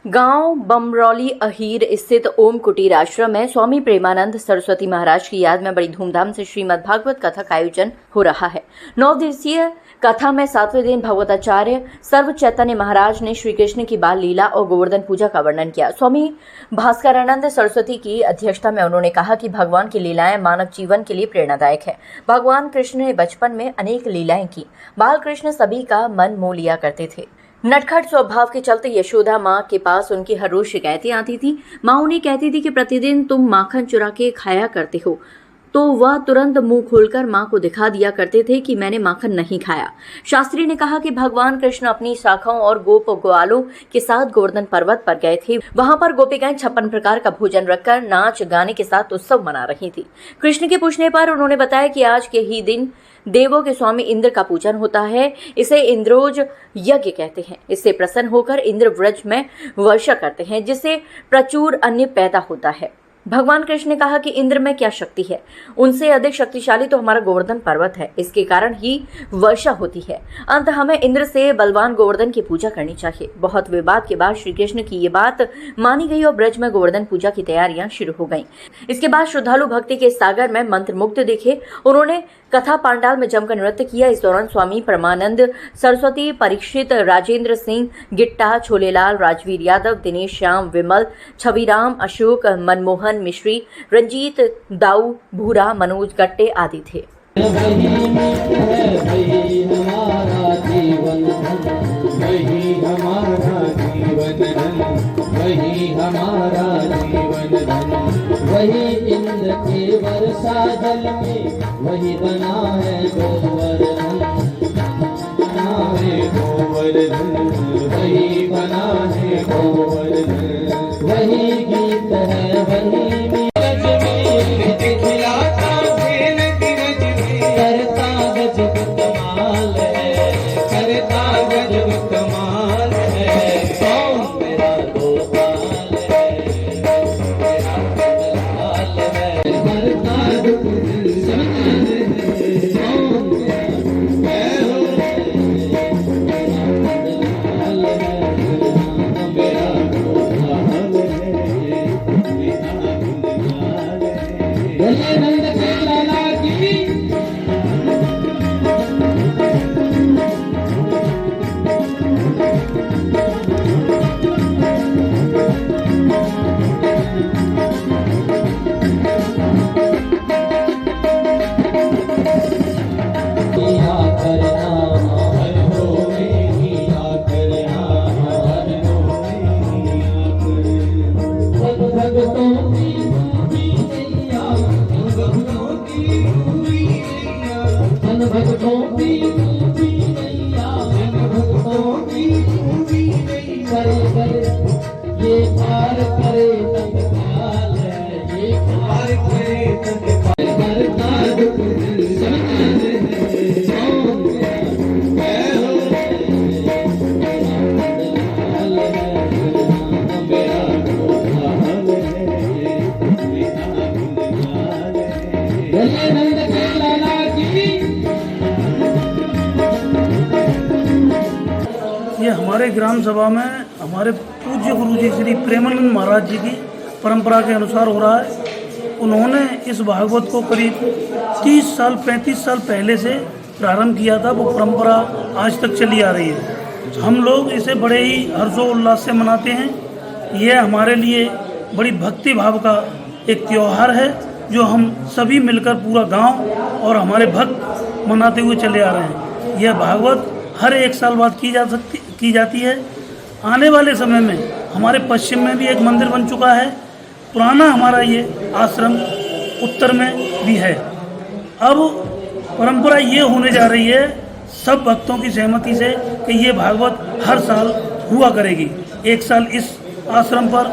गांव बमरौली अहीर स्थित ओम कुटीर आश्रम में स्वामी प्रेमानंद सरस्वती महाराज की याद में बड़ी धूमधाम से श्रीमद् भागवत कथा का आयोजन हो रहा है। 9 दिवसीय कथा में 7वें दिन भगवताचार्य सर्व चैतन्य महाराज ने श्री कृष्ण की बाल लीला और गोवर्धन पूजा का वर्णन किया। स्वामी भास्करानंद सरस्वती की अध्यक्षता में उन्होंने कहा कि भगवान की लीलाएं मानव जीवन के लिए प्रेरणादायक है। भगवान कृष्ण ने बचपन में अनेक लीलाएं की। बाल कृष्ण सभी का मन मोह लिया करते थे। नटखट स्वभाव के चलते यशोदा माँ के पास उनकी हर रोज शिकायतें आती थी। माँ उन्हें कहती थी कि प्रतिदिन तुम माखन चुरा के खाया करते हो, तो वह तुरंत मुंह खोलकर माँ को दिखा दिया करते थे कि मैंने माखन नहीं खाया। शास्त्री ने कहा कि भगवान कृष्ण अपनी शाखाओं और गोप ग्वालों के साथ गोवर्धन पर्वत पर गए थे। वहां पर गोपिकाएं 56 प्रकार का भोजन रखकर नाच गाने के साथ उत्सव मना रही थी। कृष्ण के पूछने पर उन्होंने बताया कि आज के ही दिन देवों के स्वामी इंद्र का पूजन होता है। इसे इंद्रोज यज्ञ कहते हैं। इससे प्रसन्न होकर इंद्र व्रज में वर्षा करते हैं, जिससे प्रचुर अन्न पैदा होता है। भगवान कृष्ण ने कहा कि इंद्र में क्या शक्ति है, उनसे अधिक शक्तिशाली तो हमारा गोवर्धन पर्वत है। इसके कारण ही वर्षा होती है। अंत हमें इंद्र से बलवान गोवर्धन की पूजा करनी चाहिए। बहुत विवाद के बाद श्री कृष्ण की ये बात मानी गई और ब्रज में गोवर्धन पूजा की तैयारियां शुरू हो गईं। इसके बाद श्रद्धालु भक्ति के सागर में मंत्रमुग्ध दिखे। उन्होंने कथा पांडाल में जमकर नृत्य किया। इस दौरान स्वामी परमानंद सरस्वती, परीक्षित, राजेंद्र सिंह, गिट्टा, छोलेलाल, राजवीर यादव, दिनेश श्याम, विमल, छविराम, अशोक, मनमोहन मिश्री, रंजीत, दाऊ, भूरा, मनोज गट्टे आदि थे। वही इंद्र के वर्षा जल में वही बना है गोवर्धन, बना है गोवर्धन, वही बना है गोवर्धन। वही गीत है वही खिलाता खेल गिरज में, करता गजब कमाल है, करता गजब कमाल है। कौन मेरा गोपाल है, ये पार करे तत्काल है, ये पार करे तत्काल करता दुख ये हमारे ग्राम सभा में हमारे पूज्य गुरु जी श्री प्रेमानंद महाराज जी की परंपरा के अनुसार हो रहा है। उन्होंने इस भागवत को करीब 30 साल 35 साल पहले से प्रारंभ किया था। वो परंपरा आज तक चली आ रही है। हम लोग इसे बड़े ही हर्षोल्लास से मनाते हैं। यह हमारे लिए बड़ी भक्ति भाव का एक त्यौहार है, जो हम सभी मिलकर पूरा गांव और हमारे भक्त मनाते हुए चले आ रहे हैं। यह भागवत हर 1 साल बाद की जाती है। आने वाले समय में हमारे पश्चिम में भी एक मंदिर बन चुका है। पुराना हमारा ये आश्रम उत्तर में भी है। अब परंपरा ये होने जा रही है सब भक्तों की सहमति से कि ये भागवत हर साल हुआ करेगी। 1 साल इस आश्रम पर,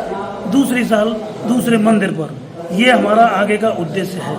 दूसरी साल दूसरे मंदिर पर। ये हमारा आगे का उद्देश्य है।